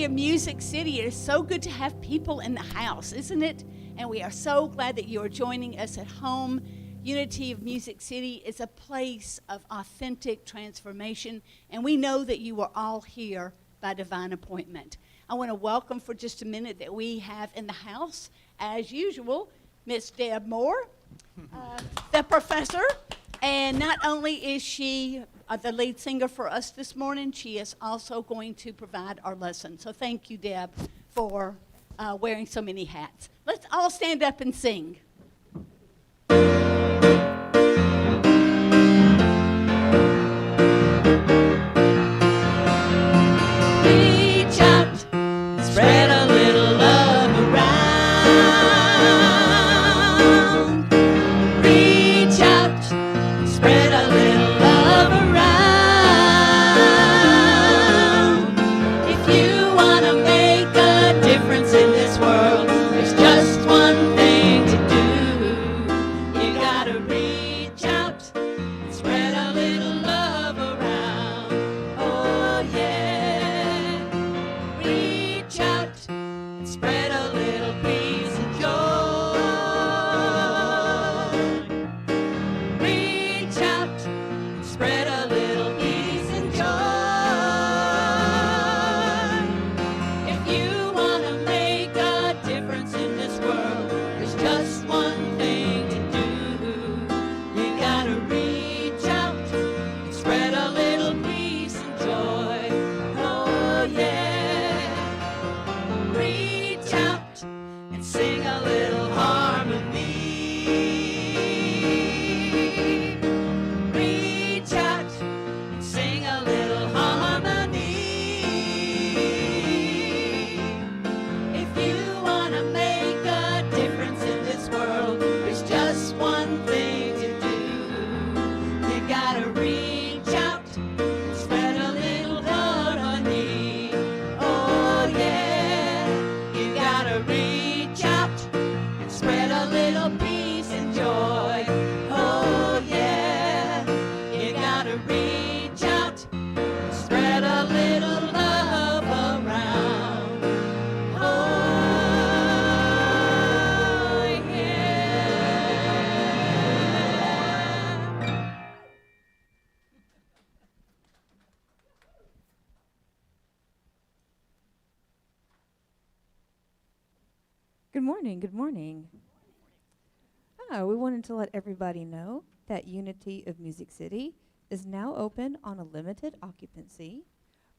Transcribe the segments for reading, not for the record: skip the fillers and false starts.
of Music City. It is so good to have people in the house, isn't it? And we are so glad that you are joining us at home. Unity of Music City is a place of authentic transformation, and we know that you are all here by divine appointment. I want to welcome for just a minute that we have in the house, as usual, Miss Deb Moore, the professor. And not only is she the lead singer for us this morning, she is also going to provide our lesson. So thank you, Deb, for wearing so many hats. Let's all stand up and sing. Reach out, spread a little love around. Reach out, spread a little love around. If you want to make a difference in this world, there's just one thing to do. You gotta reach out and spread a little love around. Oh yeah. Reach out and spread a little peace and joy. Reach out and spread a little peace and joy. If you want to make a difference in this world, there's just one thing to do. You gotta reach out and spread a little peace and joy. Oh yeah. Reach out and sing a little harmony. Reach out and sing a little harmony. If you want to make a difference in this world, there's just one thing to do. You gotta reach out and spread a little harmony. Oh yeah. You gotta reach out and spread a little peace and joy. Oh yeah. You gotta reach out and spread a little love around. Oh yeah. Good morning, good morning. We wanted to let everybody know that Unity of Music City is now open on a limited occupancy.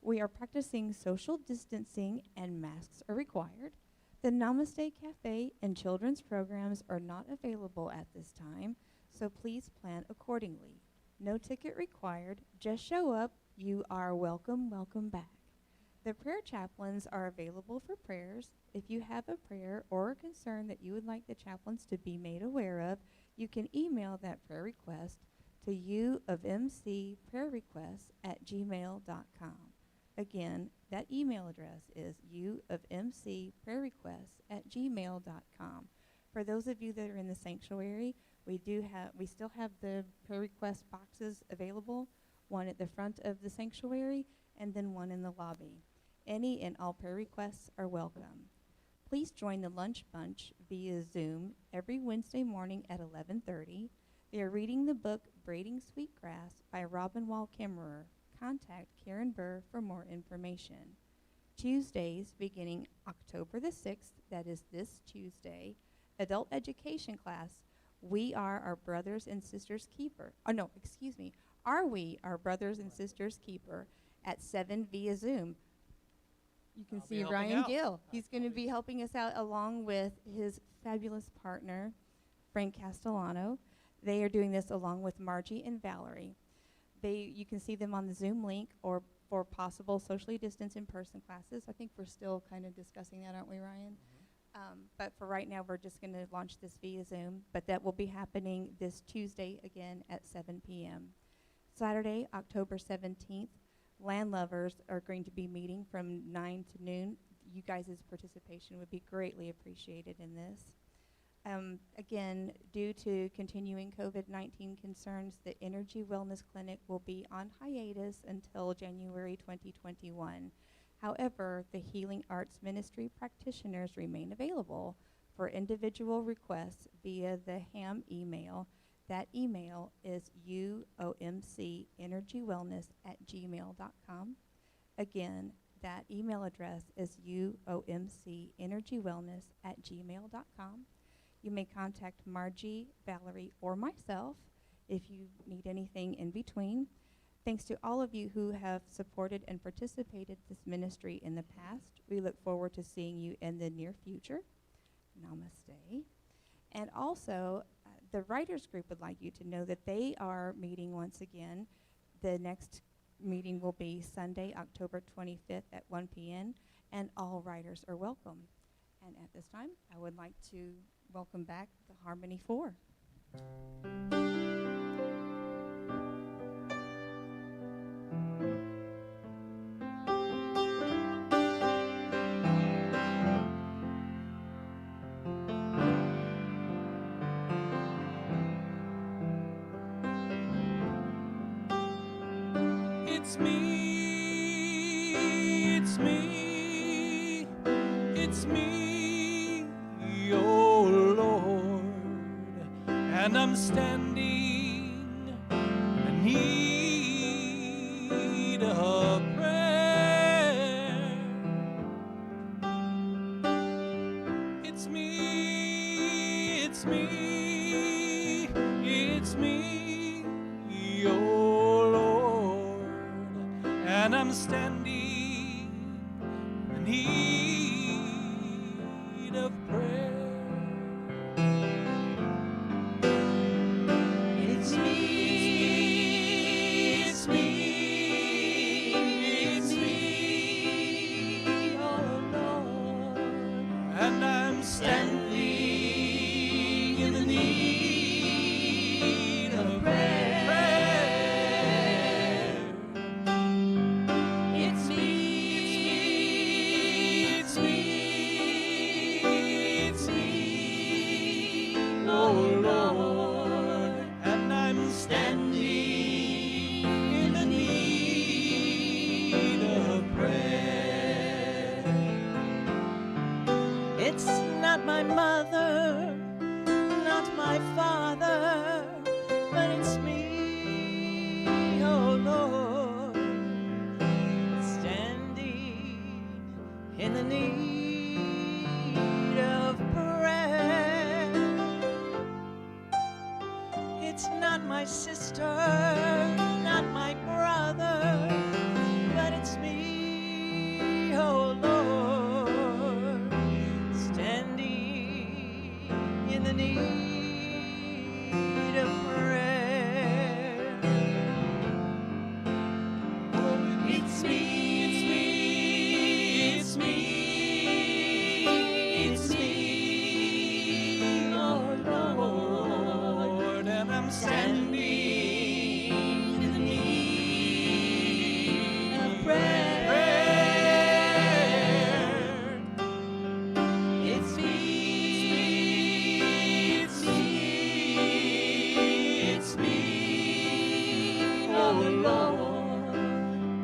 We are practicing social distancing and masks are required. The Namaste Cafe and children's programs are not available at this time, so please plan accordingly. No ticket required, just show up. You are welcome, welcome back. The prayer chaplains are available for prayers. If you have a prayer or a concern that you would like the chaplains to be made aware of, you can email that prayer request to uofmcprayerrequests@gmail.com. Again, that email address is uofmcprayerrequests@gmail.com. For those of you that are in the sanctuary, we still have the prayer request boxes available, one at the front of the sanctuary and then one in the lobby. Any and all prayer requests are welcome. Please join the Lunch Bunch via Zoom every Wednesday morning at 11:30. They are reading the book Braiding Sweetgrass by Robin Wall Kimmerer. Contact Karen Burr for more information. Tuesdays beginning October the 6th, that is this Tuesday, adult education class, We Are Our Brothers and Sisters Keeper. Are We Our Brothers and Sisters Keeper at 7 via Zoom. You can see Ryan Gill. He's going to be helping us out along with his fabulous partner, Frank Castellano. They are doing this along with Margie and Valerie. You can see them on the Zoom link or for possible socially distanced in-person classes. I think we're still kind of discussing that, aren't we, Ryan? But for right now, we're just going to launch this via Zoom. But that will be happening this Tuesday again at 7 p.m. Saturday, October 17th, land lovers are going to be meeting from 9 to noon. You guys' participation would be greatly appreciated in this. Again, due to continuing COVID-19 concerns, the Energy Wellness Clinic will be on hiatus until January 2021. However, the Healing Arts Ministry practitioners remain available for individual requests via the HAM email. That email is uomcenergywellness@gmail.com. Again, that email address is uomcenergywellness@gmail.com. You may contact Margie, Valerie, or myself if you need anything in between. Thanks to all of you who have supported and participated this ministry in the past. We look forward to seeing you in the near future. Namaste. And also, the writers group would like you to know that they are meeting once again. The next meeting will be Sunday, October 25th at 1 p.m., and all writers are welcome. And at this time, I would like to welcome back the Harmony 4. It's me, it's me, it's me, oh Lord, and I'm standing in need of prayer. It's me, it's me, it's me, oh Lord, and I'm standing in need of prayer. It's me, it's me, it's me, oh Lord, and I'm standing in the need of prayer. It's me, it's me, it's me, oh Lord, and I'm standing in the need of prayer. It's not my mother, not my father, but it's me, oh Lord, standing in the need of prayer. It's not my sister, not my brother, but it's me, oh Lord, standing in the need of prayer. It's me, it's me, it's me, it's me, oh Lord, and I'm standing in the need of prayer. It's me, it's me, it's me, oh Lord,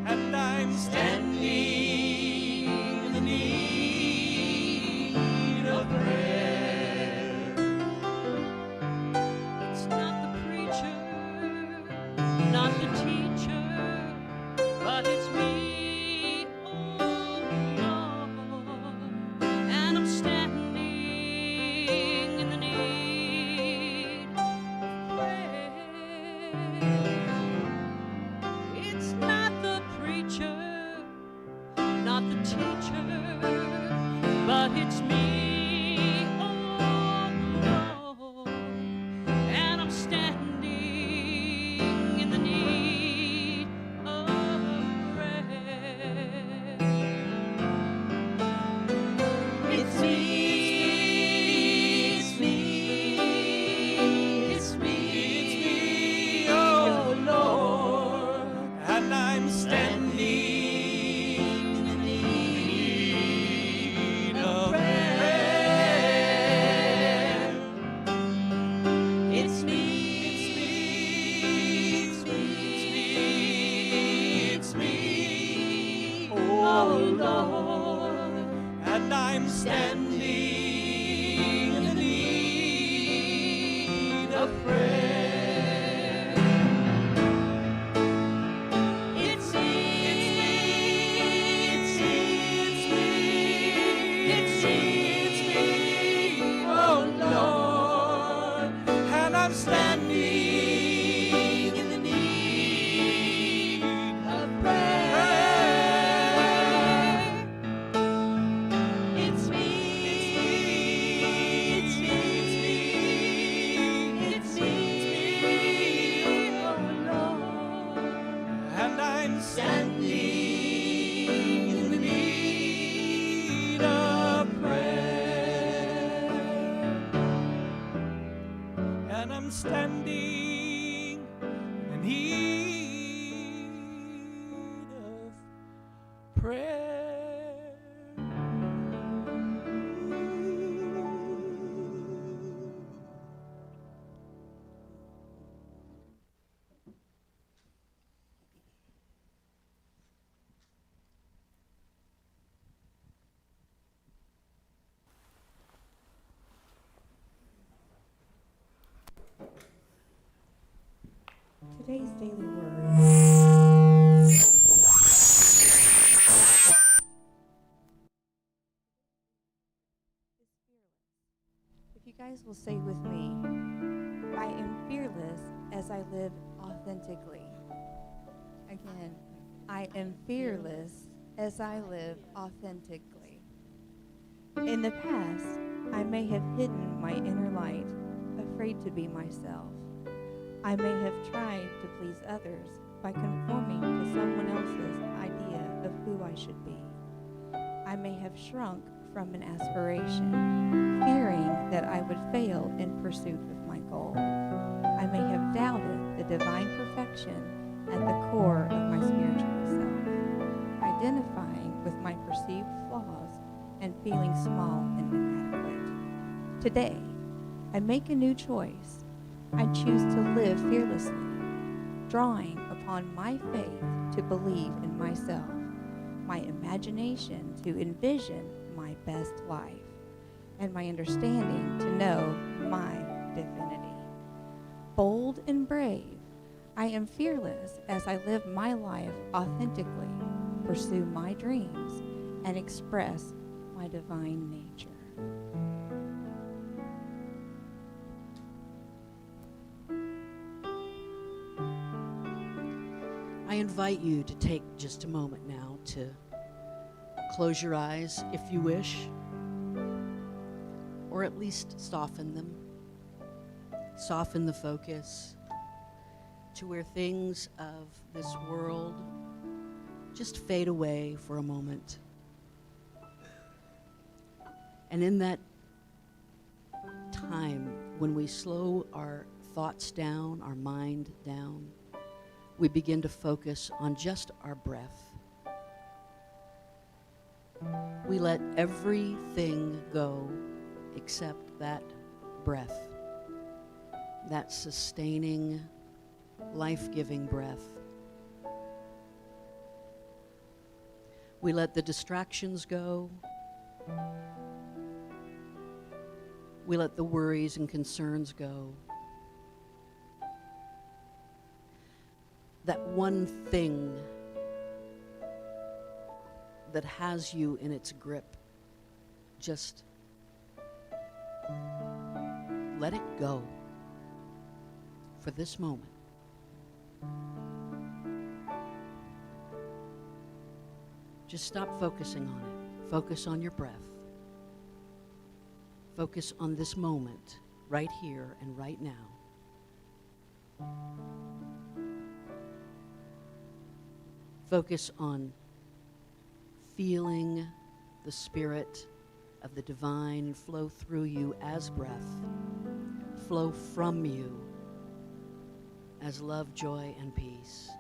and I'm standing in the need of prayer. It's not the preacher, Lord, and I'm standing in the need of prayer. It's me, oh Lord, and I'm standing in the need of prayer. It's me, oh Lord, and I'm standing in the need of prayer, and I'm standing in need of prayer. Today's daily word. If you guys will say with me, I am fearless as I live authentically. Again, I am fearless as I live authentically. In the past, I may have hidden my inner light, afraid to be myself. I may have tried to please others by conforming to someone else's idea of who I should be. I may have shrunk from an aspiration, fearing that I would fail in pursuit of my goal. I may have doubted the divine perfection at the core of my spiritual self, identifying with my perceived flaws and feeling small and inadequate. Today, I make a new choice. I choose to live fearlessly, drawing upon my faith to believe in myself, my imagination to envision my best life, and my understanding to know my divinity. Bold and brave, I am fearless as I live my life authentically, pursue my dreams, and express my divine nature. I invite you to take just a moment now to close your eyes if you wish, or at least soften them. Soften the focus to where things of this world just fade away for a moment. And in that time when we slow our thoughts down, our mind down, we begin to focus on just our breath. We let everything go except that breath, that sustaining, life-giving breath. We let the distractions go. We let the worries and concerns go. That one thing that has you in its grip, just let it go for this moment. Just stop focusing on it. Focus on your breath. Focus on this moment, right here and right now. Focus on feeling the spirit of the divine flow through you as breath, flow from you as love, joy, and peace.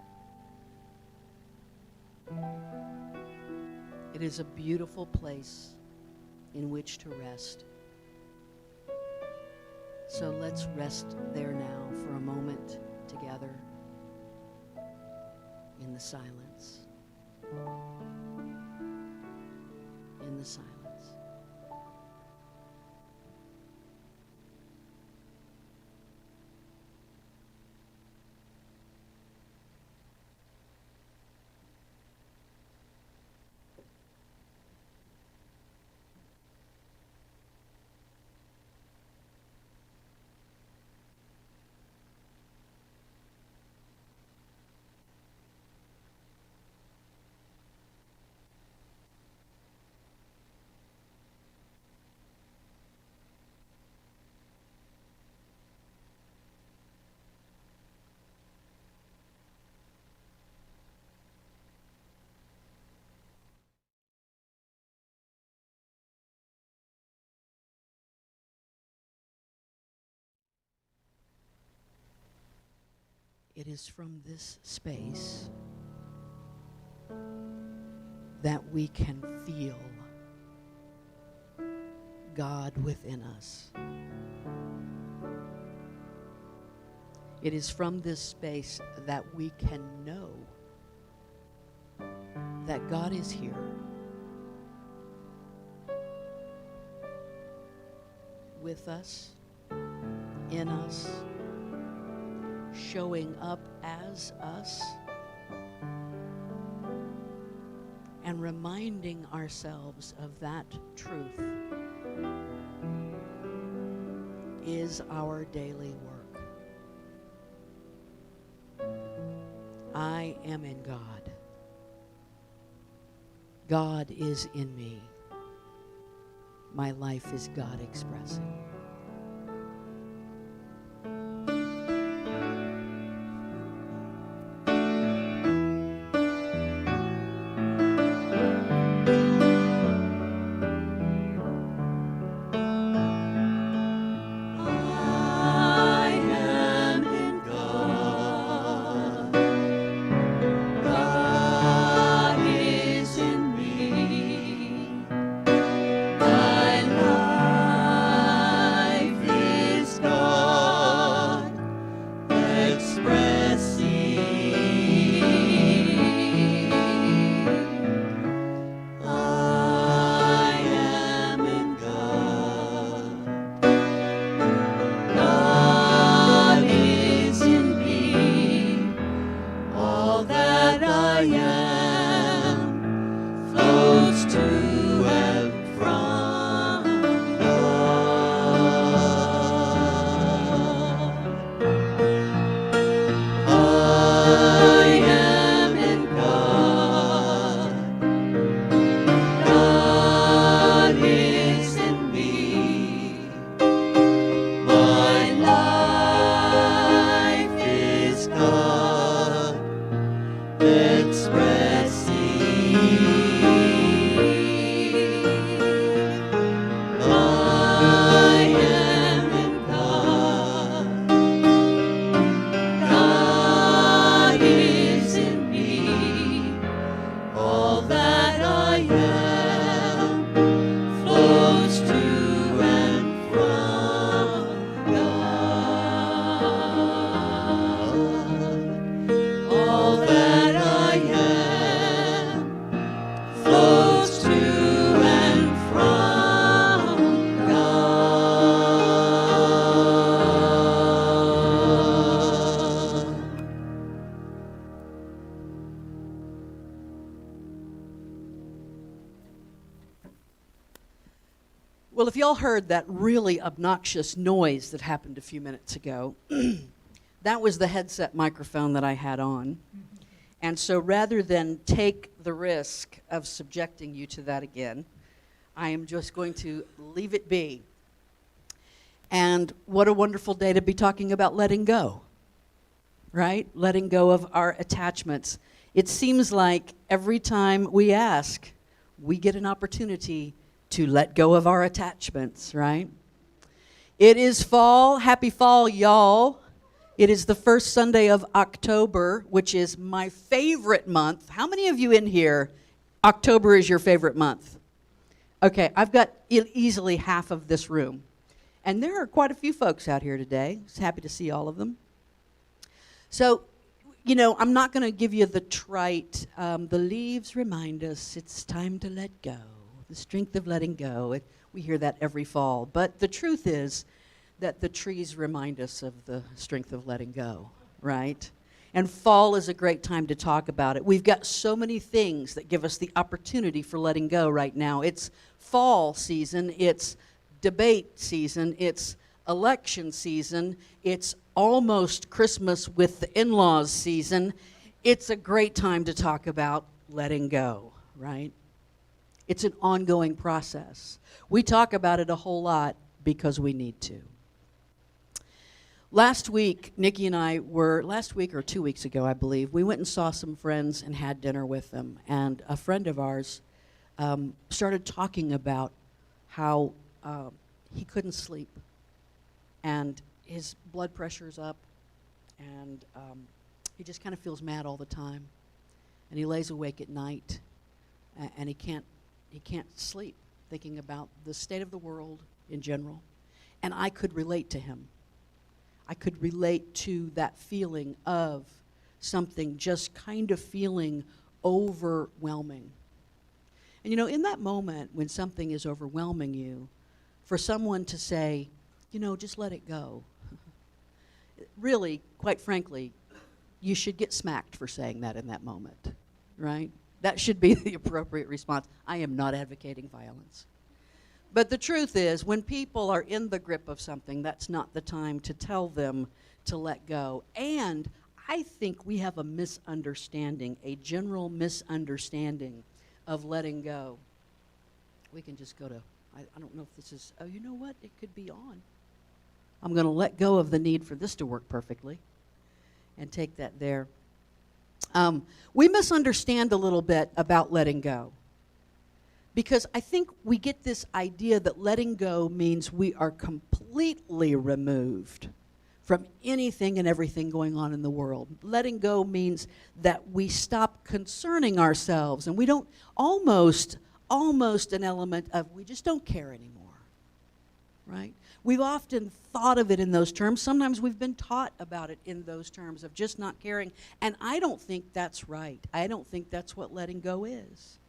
It is a beautiful place in which to rest. So let's rest there now for a moment together in the silence. in the silence. It is from this space that we can feel God within us. It is from this space that we can know that God is here. With us, in us, showing up as us, and reminding ourselves of that truth is our daily work. I am in God. God is in me. My life is God expressing. Well, if y'all heard that really obnoxious noise that happened a few minutes ago, that was the headset microphone that I had on. And so rather than take the risk of subjecting you to that again, I am just going to leave it be. And what a wonderful day to be talking about letting go, right? Letting go of our attachments. It seems like every time we ask, we get an opportunity to let go of our attachments, right? It is fall. Happy fall, y'all. It is the first Sunday of October, which is my favorite month. How many of you in here, October is your favorite month? Okay, I've got easily half of this room. And there are quite a few folks out here today. Just happy to see all of them. So, you know, I'm not going to give you the trite, the leaves remind us it's time to let go, the strength of letting go. We hear that every fall. But the truth is that the trees remind us of the strength of letting go, right? And fall is a great time to talk about it. We've got so many things that give us the opportunity for letting go right now. It's fall season, it's debate season, it's election season, it's almost Christmas with the in-laws season. It's a great time to talk about letting go, right? It's an ongoing process. We talk about it a whole lot because we need to. Last week, Nikki and I last week or 2 weeks ago, I believe, we went and saw some friends and had dinner with them. And a friend of ours started talking about how he couldn't sleep. And his blood pressure's up. And he just kind of feels mad all the time. And he lays awake at night. And he can't sleep, thinking about the state of the world in general. And I could relate to him. I could relate to that feeling of something just kind of feeling overwhelming. And you know, in that moment when something is overwhelming you, for someone to say, you know, just let it go, really, quite frankly, you should get smacked for saying that in that moment, right? That should be the appropriate response. I am not advocating violence. But the truth is, when people are in the grip of something, that's not the time to tell them to let go. And I think we have a misunderstanding, a general misunderstanding of letting go. We can just go to, I don't know if this is, oh, you know what? It could be on. I'm going to let go of the need for this to work perfectly and take that there. We misunderstand a little bit about letting go. Because I think we get this idea that letting go means we are completely removed from anything and everything going on in the world. Letting go means that we stop concerning ourselves, and we don't, almost an element of we just don't care anymore, right? We've often thought of it in those terms. Sometimes we've been taught about it in those terms of just not caring, and I don't think that's right. I don't think that's what letting go is.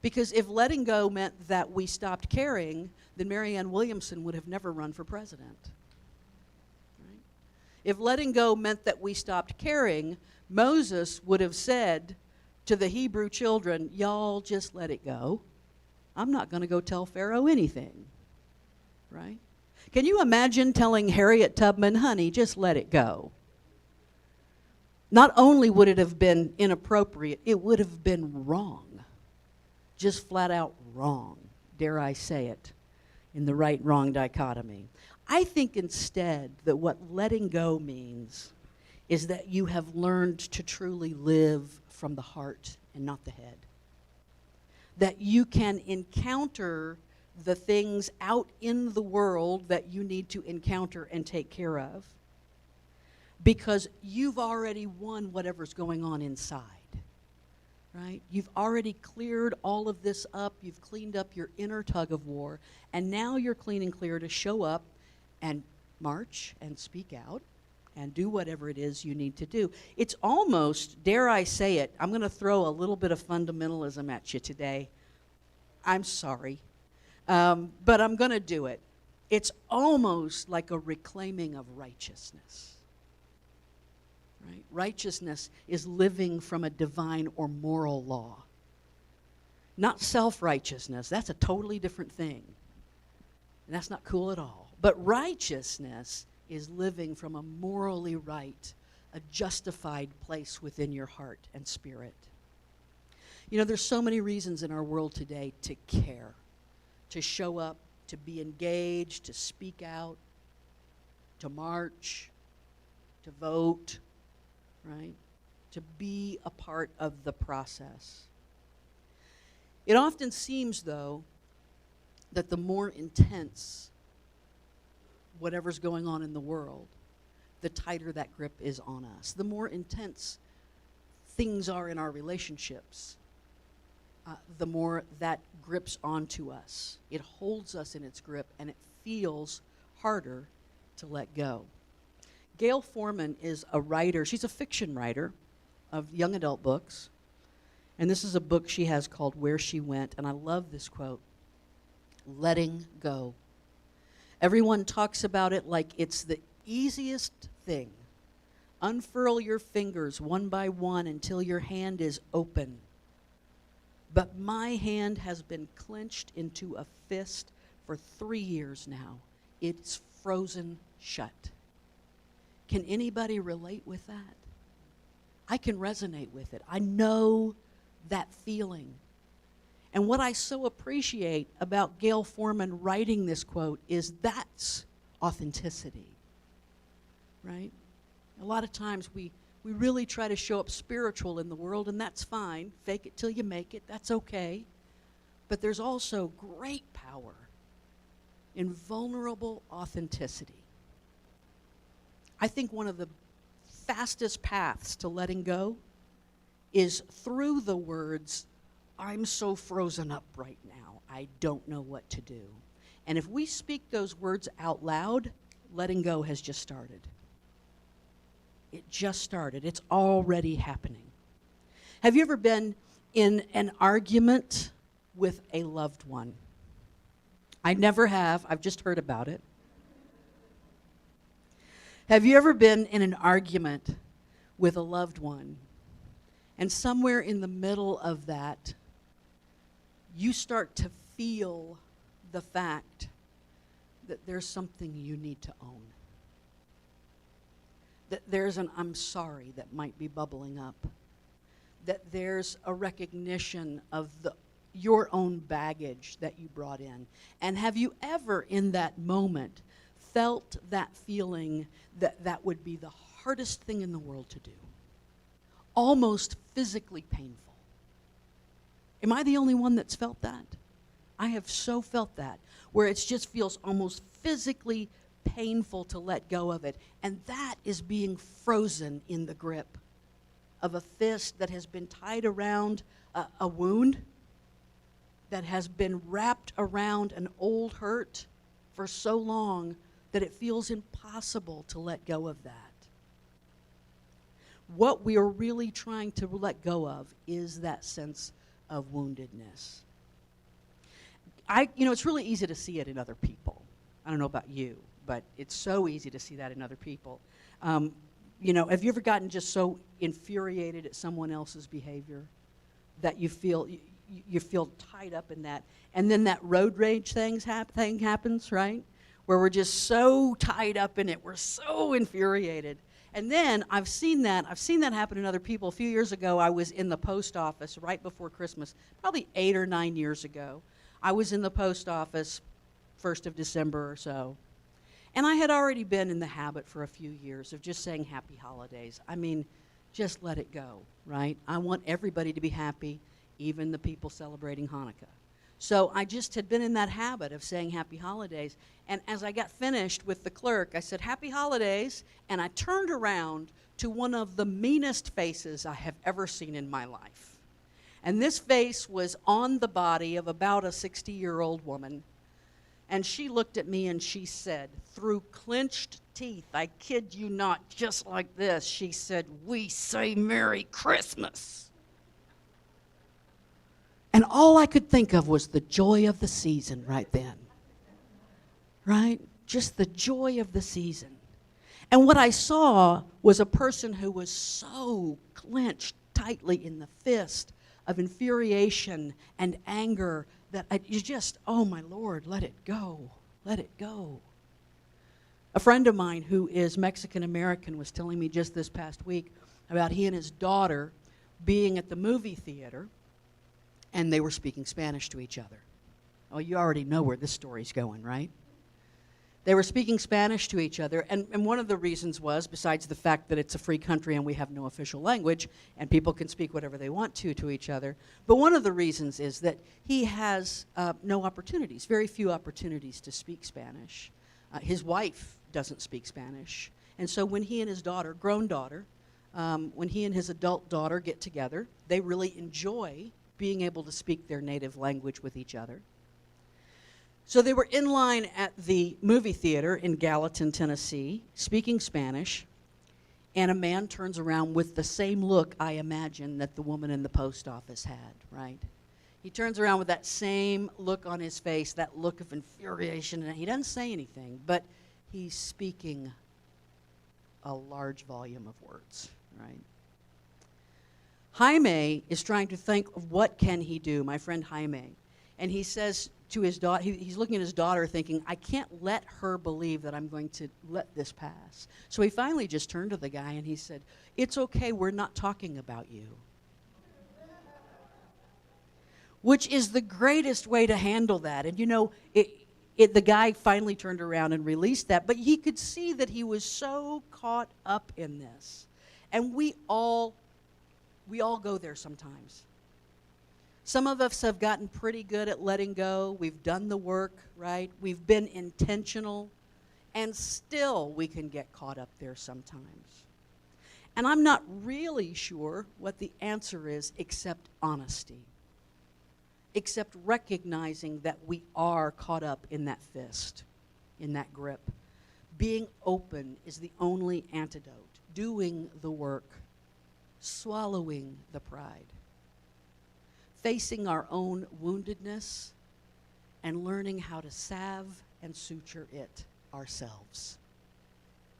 Because if letting go meant that we stopped caring, then Marianne Williamson would have never run for president. Right? If letting go meant that we stopped caring, Moses would have said to the Hebrew children, y'all just let it go. I'm not going to go tell Pharaoh anything. Right? Can you imagine telling Harriet Tubman, honey, just let it go? Not only would it have been inappropriate, it would have been wrong. Just flat out wrong, dare I say it, in the right-wrong dichotomy. I think instead that what letting go means is that you have learned to truly live from the heart and not the head. That you can encounter the things out in the world that you need to encounter and take care of because you've already won whatever's going on inside. Right? You've already cleared all of this up. You've cleaned up your inner tug of war. And now you're clean and clear to show up and march and speak out and do whatever it is you need to do. It's almost, dare I say it, I'm going to throw a little bit of fundamentalism at you today. I'm sorry. But I'm going to do it. It's almost like a reclaiming of righteousness. Right? Righteousness is living from a divine or moral law. Not self-righteousness. That's a totally different thing. And that's not cool at all. But righteousness is living from a morally right, a justified place within your heart and spirit. You know, there's so many reasons in our world today to care, to show up, to be engaged, to speak out, to march, to vote, right? To be a part of the process. It often seems, though, that the more intense whatever's going on in the world, the tighter that grip is on us. The more intense things are in our relationships, the more that grips onto us. It holds us in its grip, and it feels harder to let go. Gail Forman is a writer. She's a fiction writer of young adult books. And this is a book she has called Where She Went, and I love this quote, letting go. Everyone talks about it like it's the easiest thing. Unfurl your fingers one by one until your hand is open. But my hand has been clenched into a fist for 3 years now. It's frozen shut. Can anybody relate with that? I can resonate with it. I know that feeling. And what I so appreciate about Gail Foreman writing this quote is that's authenticity, right? A lot of times we really try to show up spiritual in the world, and that's fine. Fake it till you make it. That's okay. But there's also great power in vulnerable authenticity. I think one of the fastest paths to letting go is through the words, I'm so frozen up right now, I don't know what to do. And if we speak those words out loud, letting go has just started. It just started. It's already happening. Have you ever been in an argument with a loved one? I never have. I've just heard about it. Have you ever been in an argument with a loved one, and somewhere in the middle of that, you start to feel the fact that there's something you need to own? That there's an I'm sorry that might be bubbling up. That there's a recognition of your own baggage that you brought in. And have you ever in that moment felt that feeling that that would be the hardest thing in the world to do? Almost physically painful. Am I the only one that's felt that? I have so felt that, where it just feels almost physically painful to let go of it. And that is being frozen in the grip of a fist that has been tied around a wound, that has been wrapped around an old hurt for so long that it feels impossible to let go of that. What we are really trying to let go of is that sense of woundedness. It's really easy to see it in other people. I don't know about you, but it's so easy to see that in other people. Have you ever gotten just so infuriated at someone else's behavior that you feel tied up in that, and then that road rage thing happens, right? Where we're just so tied up in it, we're so infuriated. And then I've seen that happen in other people. A few years ago, I was in the post office right before Christmas, probably 8 or 9 years ago. I was in the post office 1st of December or so. And I had already been in the habit for a few years of just saying happy holidays. I mean, just let it go, right? I want everybody to be happy, even the people celebrating Hanukkah. So I just had been in that habit of saying happy holidays. And as I got finished with the clerk, I said, happy holidays. And I turned around to one of the meanest faces I have ever seen in my life. And this face was on the body of about a 60-year-old woman. And she looked at me and she said, through clenched teeth, I kid you not, just like this, she said, we say Merry Christmas. And all I could think of was the joy of the season right then. Right? Just the joy of the season. And what I saw was a person who was so clenched tightly in the fist of infuriation and anger that oh my Lord, let it go, let it go. A friend of mine who is Mexican-American was telling me just this past week about he and his daughter being at the movie theater, and they were speaking Spanish to each other. Oh, you already know where this story's going, right? They were speaking Spanish to each other, and one of the reasons was, besides the fact that it's a free country and we have no official language, and people can speak whatever they want to each other, but one of the reasons is that he has no opportunities, very few opportunities to speak Spanish. His wife doesn't speak Spanish, and so when he and his daughter, grown daughter, when he and his adult daughter get together, they really enjoy being able to speak their native language with each other. So they were in line at the movie theater in Gallatin, Tennessee, speaking Spanish, And a man turns around with the same look, I imagine, that the woman in the post office had, right? He turns around with that same look on his face, that look of infuriation, and he doesn't say anything, but he's speaking a large volume of words, right? Jaime is trying to think of what can he do, my friend Jaime. And he says to his daughter, he's looking at his daughter thinking, I can't let her believe that I'm going to let this pass. So he finally just turned to the guy and he said, it's okay, we're not talking about you. Which is the greatest way to handle that. And you know, the guy finally turned around and released that, but he could see that he was so caught up in this. And we all go there sometimes. Some of us have gotten pretty good at letting go. We've done the work, right? We've been intentional, and still we can get caught up there sometimes. And I'm not really sure what the answer is except honesty, except recognizing that we are caught up in that fist, in that grip. Being open is the only antidote. Doing the work, swallowing the pride, facing our own woundedness, and learning how to salve and suture it ourselves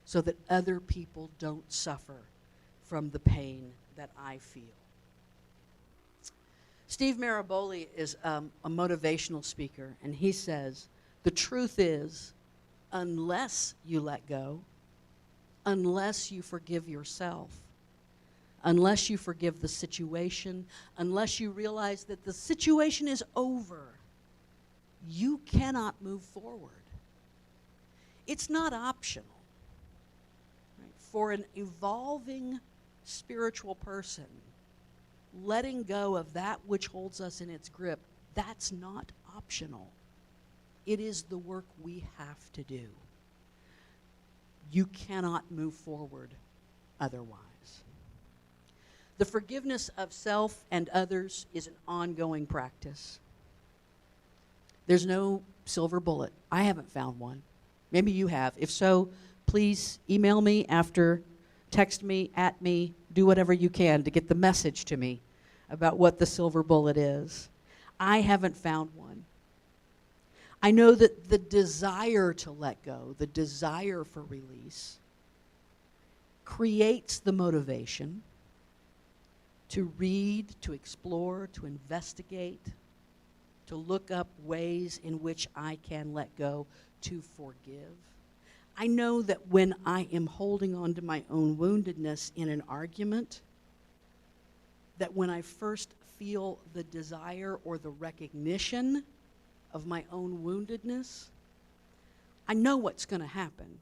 so that other people don't suffer from the pain that I feel. Steve Maraboli is a motivational speaker, and he says, the truth is, unless you let go, unless you forgive yourself, unless you forgive the situation, unless you realize that the situation is over, you cannot move forward. It's not optional. Right? For an evolving spiritual person, letting go of that which holds us in its grip, that's not optional. It is the work we have to do. You cannot move forward otherwise. The forgiveness of self and others is an ongoing practice. There's no silver bullet. I haven't found one. Maybe you have. If so, please email me after, text me, at me, do whatever you can to get the message to me about what the silver bullet is. I haven't found one. I know that the desire to let go, the desire for release, creates the motivation to read, to explore, to investigate, to look up ways in which I can let go, to forgive. I know that when I am holding on to my own woundedness in an argument, that when I first feel the desire or the recognition of my own woundedness, I know what's going to happen.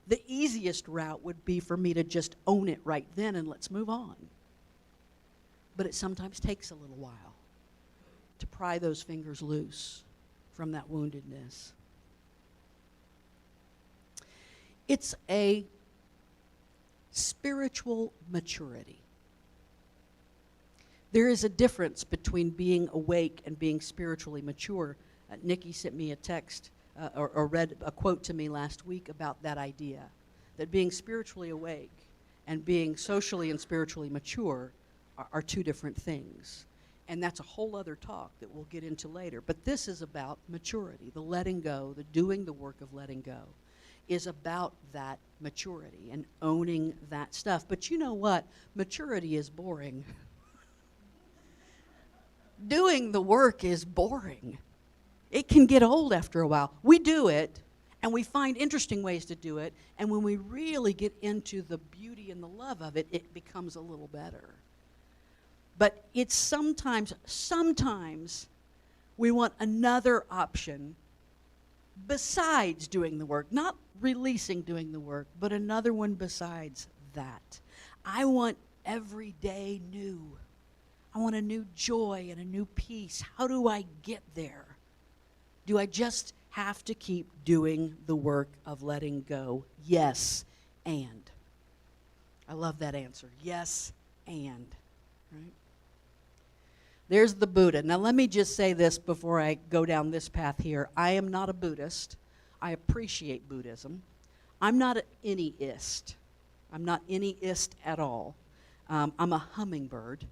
The easiest route would be for me to just own it right then and let's move on. But it sometimes takes a little while to pry those fingers loose from that woundedness. It's a spiritual maturity. There is a difference between being awake and being spiritually mature. Nikki sent me a text or read a quote to me last week about that idea, that being spiritually awake and being socially and spiritually mature are two different things. And that's a whole other talk that we'll get into later. But this is about maturity, the letting go, the doing the work of letting go is about that maturity and owning that stuff. But you know what? Maturity is boring. Doing the work is boring. It can get old after a while. We do it, and we find interesting ways to do it, and when we really get into the beauty and the love of it, it becomes a little better. But it's sometimes we want another option besides doing the work, not releasing doing the work, but another one besides that. I want every day new. I want a new joy and a new peace. How do I get there? Do I just have to keep doing the work of letting go? Yes, and. I love that answer. Yes, and. Right? There's the Buddha. Now let me just say this before I go down this path here. I am not a Buddhist. I appreciate Buddhism. I'm not an anyist. I'm not anyist at all. I'm a hummingbird.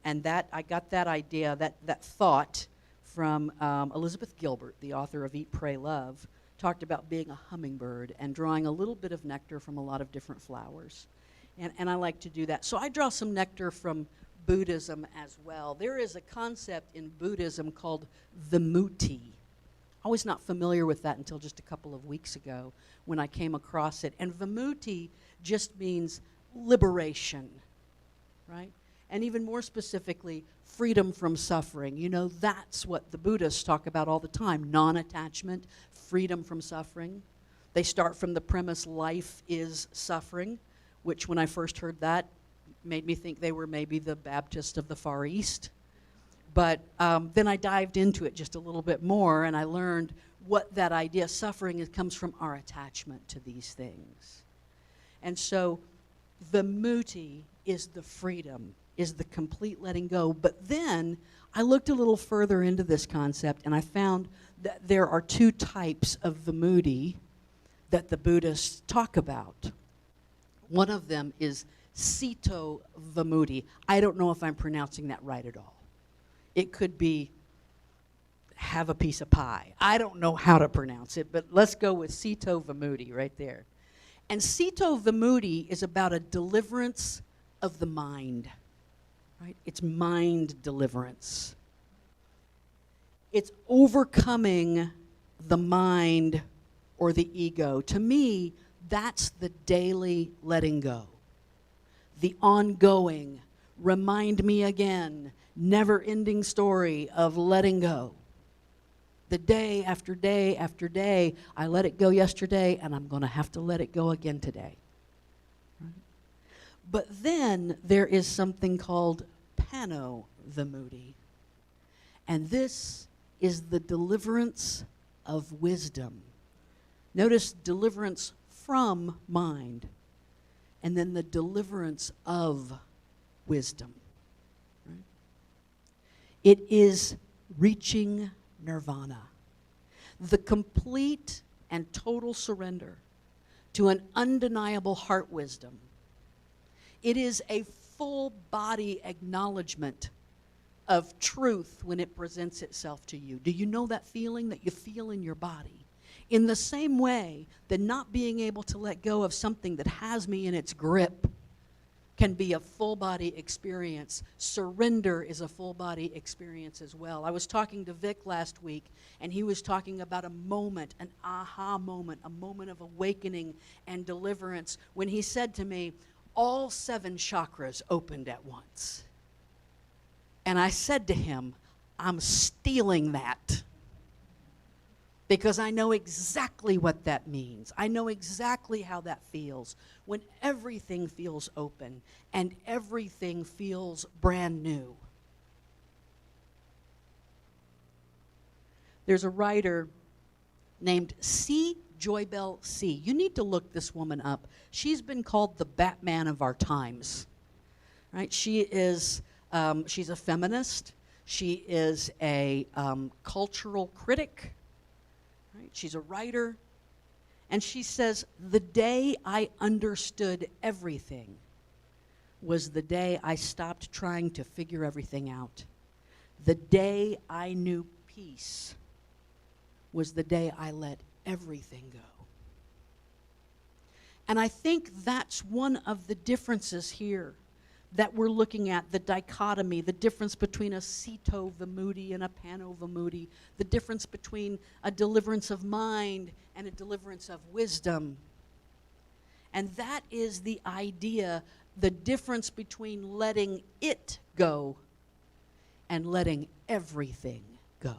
And that I got that idea, that thought from Elizabeth Gilbert, the author of Eat, Pray, Love, talked about being a hummingbird and drawing a little bit of nectar from a lot of different flowers. And I like to do that. So I draw some nectar from Buddhism as well. There is a concept in Buddhism called vimutti. I was not familiar with that until just a couple of weeks ago when I came across it. And vimutti just means liberation, right? And even more specifically, freedom from suffering. You know, that's what the Buddhists talk about all the time, non-attachment, freedom from suffering. They start from the premise life is suffering, which when I first heard that made me think they were maybe the Baptist of the Far East. But then I dived into it just a little bit more, and I learned what that idea, suffering, comes from our attachment to these things. And so vimutti is the freedom, is the complete letting go. But then I looked a little further into this concept, and I found that there are two types of vimutti that the Buddhists talk about. One of them is Sito vimutti. I don't know if I'm pronouncing that right at all. It could be have a piece of pie. I don't know how to pronounce it, but let's go with Sito vimutti right there. And Sito vimutti is about a deliverance of the mind, right? It's mind deliverance. It's overcoming the mind or the ego. To me, that's the daily letting go. The ongoing, remind me again, never-ending story of letting go. The day after day after day, I let it go yesterday, and I'm going to have to let it go again today. Right? But then there is something called pano vimutti. And this is the deliverance of wisdom. Notice deliverance from mind, and then the deliverance of wisdom. Right? It is reaching nirvana, the complete and total surrender to an undeniable heart wisdom. It is a full body acknowledgement of truth when it presents itself to you. Do you know that feeling that you feel in your body? In the same way that not being able to let go of something that has me in its grip can be a full body experience, surrender is a full body experience as well. I was talking to Vic last week, and he was talking about a moment, an aha moment, a moment of awakening and deliverance, when he said to me, all 7 chakras opened at once. And I said to him, I'm stealing that. Because I know exactly what that means. I know exactly how that feels when everything feels open and everything feels brand new. There's a writer named C. Joybell C. You need to look this woman up. She's been called the Batman of our times. Right? She is, she's a feminist. She is a cultural critic. Right? She's a writer. And she says, the day I understood everything was the day I stopped trying to figure everything out. The day I knew peace was the day I let everything go. And I think that's one of the differences here that we're looking at, the dichotomy, the difference between a Sito vimutti and a pano vimutti, the difference between a deliverance of mind and a deliverance of wisdom. And that is the idea, the difference between letting it go and letting everything go.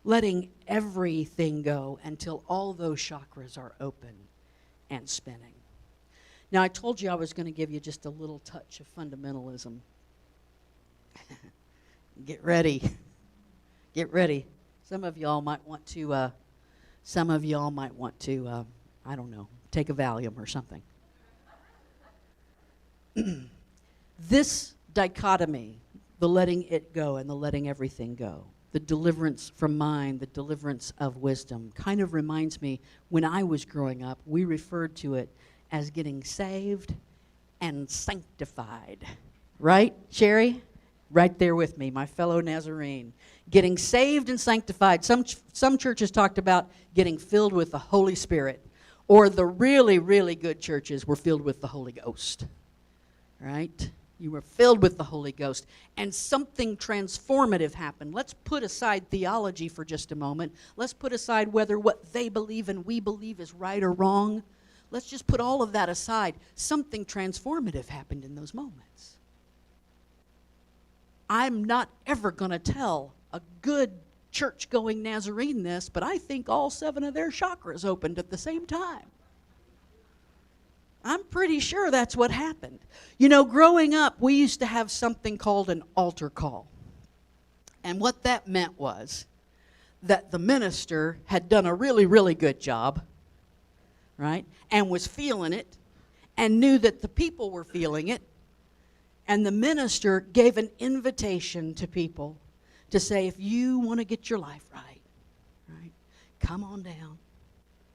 Letting everything go until all those chakras are open and spinning. Now, I told you I was going to give you just a little touch of fundamentalism. Get ready. Get ready. Some of y'all might want to, I don't know, take a Valium or something. This dichotomy, the letting it go and the letting everything go, the deliverance from mind, the deliverance of wisdom. Kind of reminds me, when I was growing up, we referred to it as getting saved and sanctified. Right, Sherry? Right there with me, my fellow Nazarene. Getting saved and sanctified. Some churches talked about getting filled with the Holy Spirit. Or the really, really good churches were filled with the Holy Ghost. Right? You were filled with the Holy Ghost. And something transformative happened. Let's put aside theology for just a moment. Let's put aside whether what they believe and we believe is right or wrong. Let's just put all of that aside. Something transformative happened in those moments. I'm not ever going to tell a good church-going Nazarene this, but I think all 7 of their chakras opened at the same time. I'm pretty sure that's what happened. You know, growing up, we used to have something called an altar call. And what that meant was that the minister had done a really, really good job, right, and was feeling it, and knew that the people were feeling it, and the minister gave an invitation to people to say, if you want to get your life right, come on down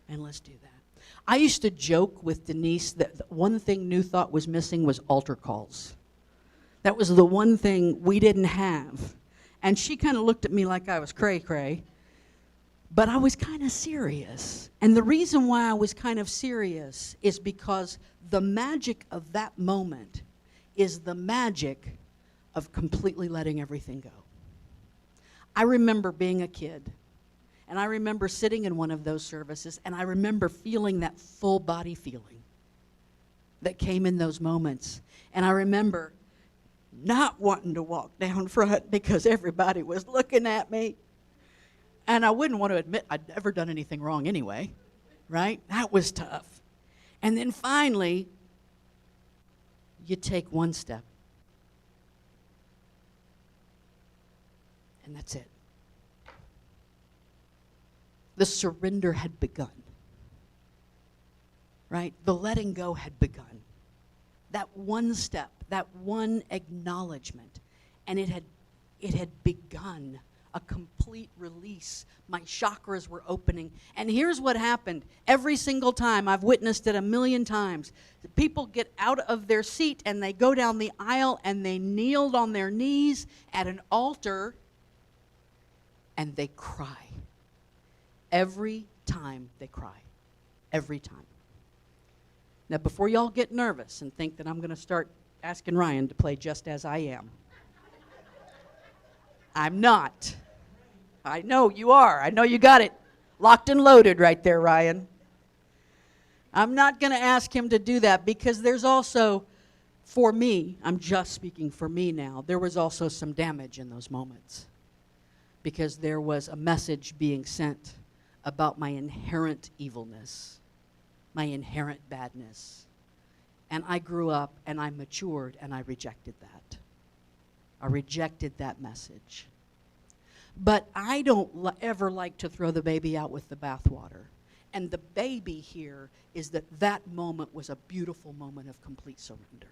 and let's do that. I used to joke with Denise that the one thing New Thought was missing was altar calls. That was the one thing we didn't have. And she kind of looked at me like I was cray-cray, but I was kind of serious. And the reason why I was kind of serious is because the magic of that moment is the magic of completely letting everything go. I remember being a kid, and I remember sitting in one of those services, and I remember feeling that full body feeling that came in those moments. And I remember not wanting to walk down front because everybody was looking at me. And I wouldn't want to admit I'd never done anything wrong anyway, right? That was tough. And then finally, you take one step. And that's it. The surrender had begun. Right? The letting go had begun. That one step, that one acknowledgement, and it had begun a complete release. My chakras were opening. And here's what happened. Every single time, I've witnessed it a million times, people get out of their seat and they go down the aisle and they kneeled on their knees at an altar and they cry. Every time they cry. Every time. Now, before y'all get nervous and think that I'm going to start asking Ryan to play Just As I Am, I'm not. I know you are. I know you got it locked and loaded right there, Ryan. I'm not going to ask him to do that because there's also, for me, I'm just speaking for me now, there was also some damage in those moments because there was a message being sent about my inherent evilness, my inherent badness. And I grew up and I matured and I rejected that. I rejected that message. But I don't ever like to throw the baby out with the bathwater. And the baby here is that that moment was a beautiful moment of complete surrender.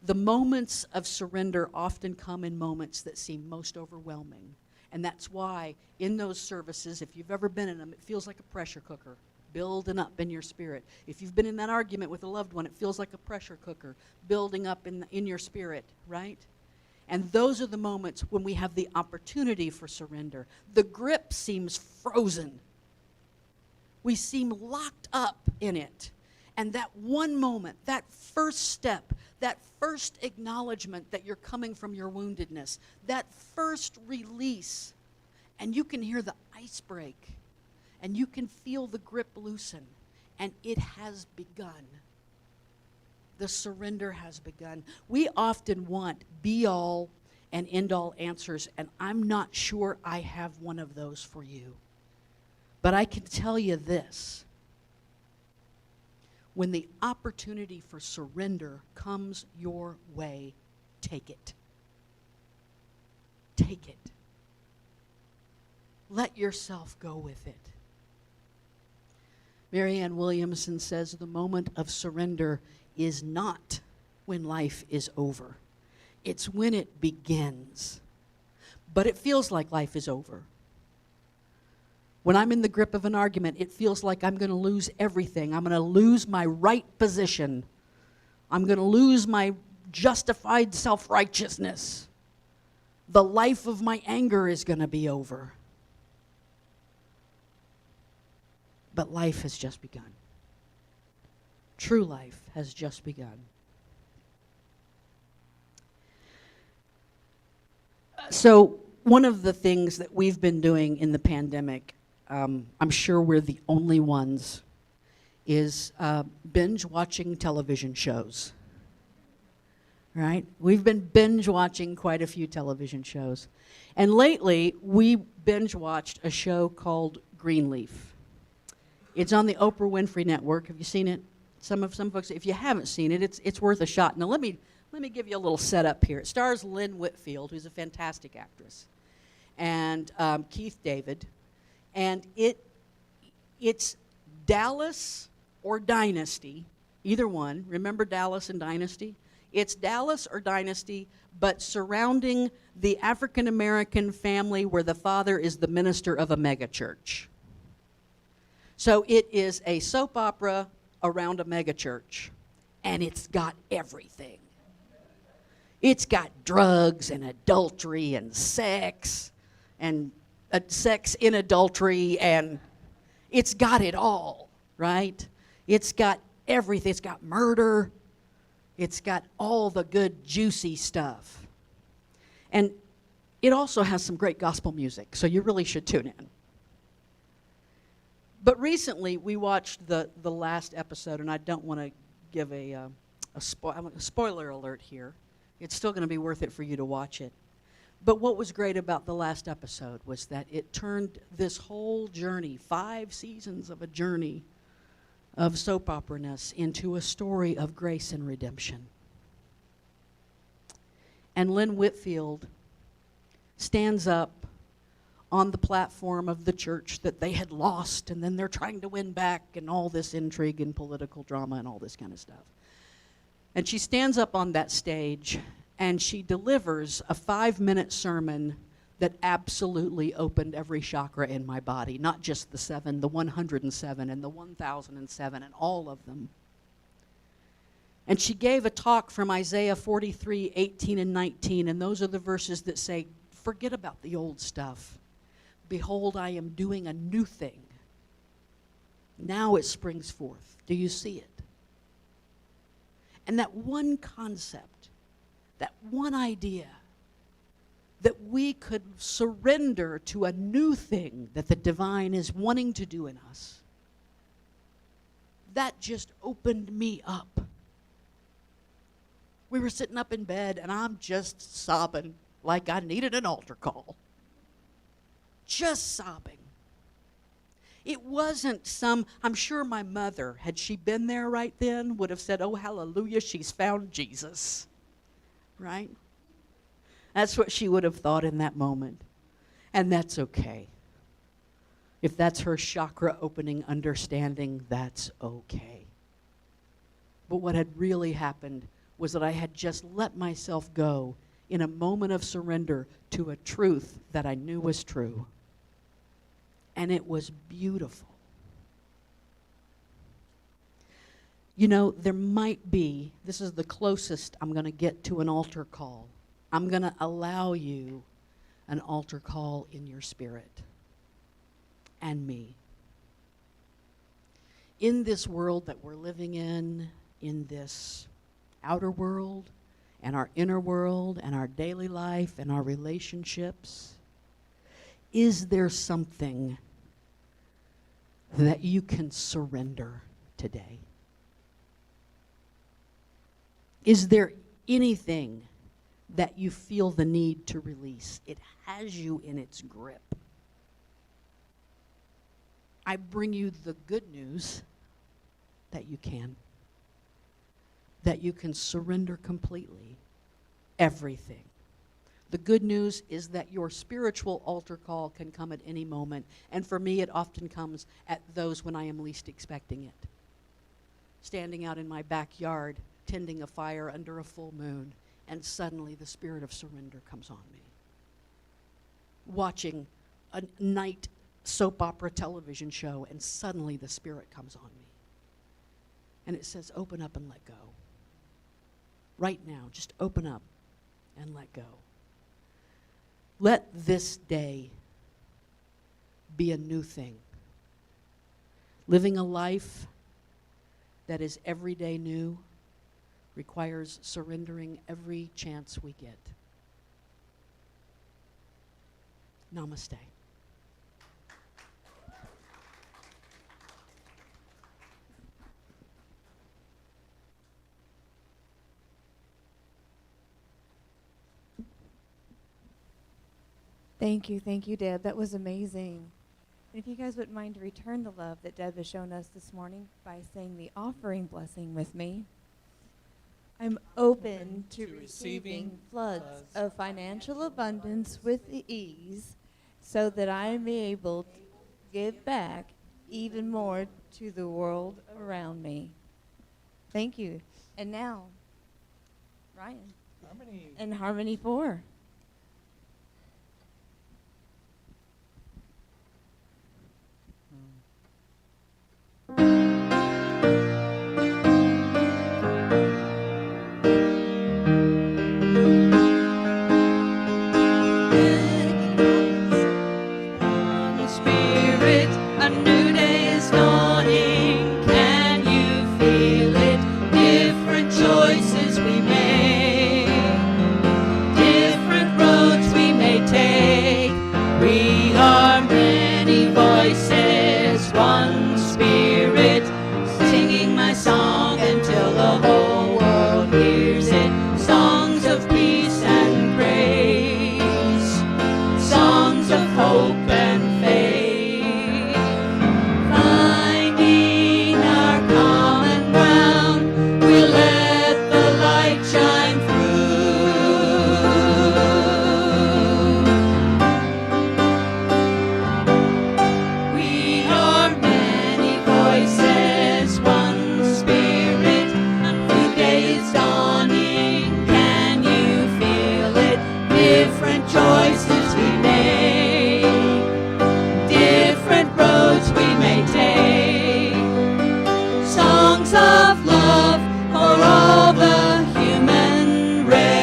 The moments of surrender often come in moments that seem most overwhelming. And that's why in those services, if you've ever been in them, it feels like a pressure cooker building up in your spirit. If you've been in that argument with a loved one, it feels like a pressure cooker building up in your spirit, right? And those are the moments when we have the opportunity for surrender. The grip seems frozen. We seem locked up in it. And that one moment, that first step, that first acknowledgement that you're coming from your woundedness, that first release, and you can hear the ice break, and you can feel the grip loosen, and it has begun. The surrender has begun. We often want be-all and end-all answers, and I'm not sure I have one of those for you. But I can tell you this. When the opportunity for surrender comes your way, take it. Take it. Let yourself go with it. Marianne Williamson says the moment of surrender is not when life is over. It's when it begins. but it feels like life is over. When I'm in the grip of an argument, it feels like I'm going to lose everything. I'm going to lose my right position. I'm going to lose my justified self-righteousness. The life of my anger is going to be over. But life has just begun. True life has just begun. So one of the things that we've been doing in the pandemic, I'm sure we're the only ones, is binge watching television shows. Right? We've been binge watching quite a few television shows. And lately, we binge watched a show called Greenleaf. It's on the Oprah Winfrey Network. Have you seen it? Some folks, if you haven't seen it, it's worth a shot. Now let me give you a little setup here. It stars Lynn Whitfield, who's a fantastic actress, and Keith David. And it's Dallas or Dynasty, either one. Remember Dallas and Dynasty? It's Dallas or Dynasty, but surrounding the African-American family where the father is the minister of a megachurch. So it is a soap opera around a megachurch, and it's got everything. It's got drugs and adultery and sex in adultery, and it's got it all, right? It's got everything. It's got murder. It's got all the good, juicy stuff. And it also has some great gospel music, so you really should tune in. But recently, we watched the last episode, and I don't want to give a spoiler alert here. It's still going to be worth it for you to watch it. But what was great about the last episode was that it turned this whole journey, 5 seasons of a journey of soap opera-ness, into a story of grace and redemption. And Lynn Whitfield stands up on the platform of the church that they had lost, and then they're trying to win back, and all this intrigue and political drama and all this kind of stuff. And she stands up on that stage, and she delivers a 5-minute sermon that absolutely opened every chakra in my body, not just the 7, the 107 and the 1007 and all of them. And she gave a talk from Isaiah 43, 18 and 19, and those are the verses that say, forget about the old stuff. Behold, I am doing a new thing. Now it springs forth. Do you see it? And that one concept, that one idea, that we could surrender to a new thing that the divine is wanting to do in us, that just opened me up. We were sitting up in bed, and I'm just sobbing like I needed an altar call. Just sobbing. It wasn't I'm sure my mother, had she been there right then, would have said, oh, hallelujah, she's found Jesus. Right? That's what she would have thought in that moment. And that's okay. If that's her chakra opening understanding, that's okay. But what had really happened was that I had just let myself go in a moment of surrender to a truth that I knew was true. And it was beautiful. You know, there might be, this is the closest I'm going to get to an altar call. I'm going to allow you an altar call in your spirit and me. In this world that we're living in this outer world and our inner world and our daily life and our relationships, is there something that you can surrender today? Is there anything that you feel the need to release? It has you in its grip. I bring you the good news that you can surrender completely everything. The good news is that your spiritual altar call can come at any moment, and for me it often comes at those when I am least expecting it. Standing out in my backyard, tending a fire under a full moon, and suddenly the spirit of surrender comes on me. watching a night soap opera television show, and suddenly the Spirit comes on me. And it says, open up and let go. Right now, just open up and let go. Let this day be a new thing. Living a life that is every day new requires surrendering every chance we get. Namaste. Thank you, Deb. That was amazing. And if you guys wouldn't mind to return the love that Deb has shown us this morning by saying the offering blessing with me. I'm open to receiving floods of financial abundance with ease, so that I am able to give back even more to the world around me. Thank you. And now, Ryan. Harmony. And Harmony 4. Spirit, a new day is dawning. Can you feel it? Different choices we make, different roads we may take. We are many voices, one Spirit, singing my song until the whole world hears it. Songs of peace and praise, songs of hope and faith, finding our common ground. We let the light shine through. We are many voices, one Spirit, a new day is dawning. Can you feel it? Different choices we make, different roads we may take. Songs of love for all the human race.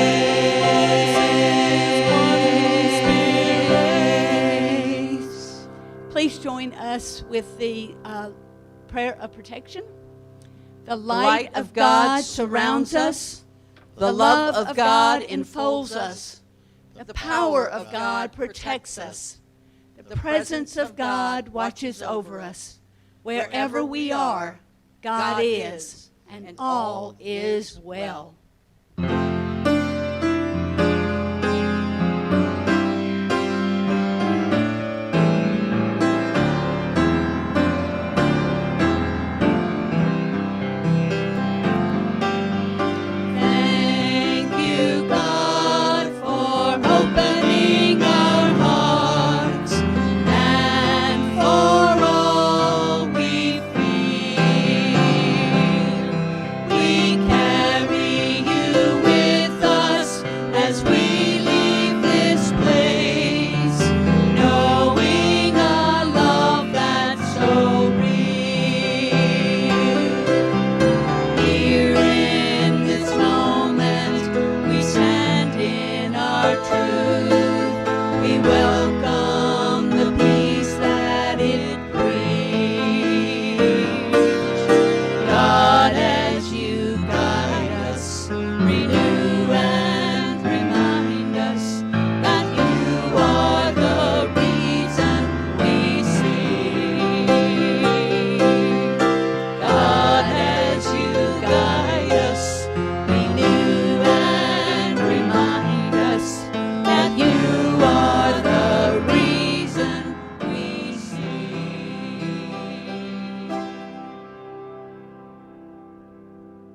Please join us with the prayer of protection. The light of God surrounds us. The love of God enfolds us. The power of God protects us. The presence of God watches over us. Wherever we are, God is, and all is well.